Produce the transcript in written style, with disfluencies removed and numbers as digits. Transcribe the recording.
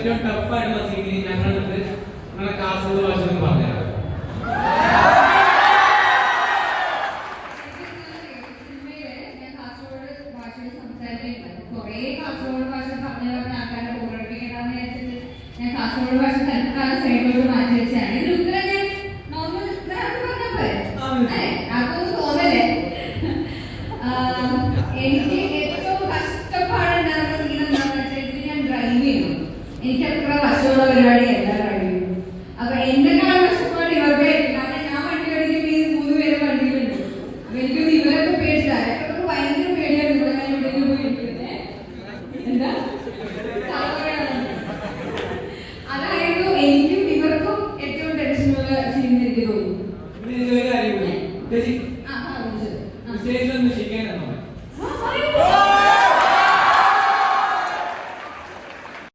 ഏറ്റവും ടഫായിട്ടുള്ള സീനിൽ ഞങ്ങൾക്ക് നിങ്ങളെ കാസർഗോഡ് ഭാഷ പറഞ്ഞുതരാം. കാസർഗോഡ് ഭാഷ പറഞ്ഞ ആൾക്കാരെ ബോറടിപ്പിക്കണമെന്ന് വിചാരിച്ചിട്ട് ഞാൻ കാസർഗോഡ് ഭാഷ തൽക്കാലം സൈഡിലോട്ട് മാറ്റി വെച്ചാണ്. ഇതിന് ഉത്തരം ഞാൻ നോർമൽ അതൊന്നും തോന്നല്ലേ. എനിക്ക് ഏറ്റവും കഷ്ടപ്പാടുണ്ടാകുന്ന സീൻ എന്താണെന്ന് വെച്ചാൽ ഇതിന് ഞാൻ ഡ്രൈവ് ചെയ്യണം. എനിക്ക് അത്ര വശമുള്ള പരിപാടിയല്ല ഡ്രൈവ് ചെയ്യുന്നത്. അപ്പൊ എന്റെ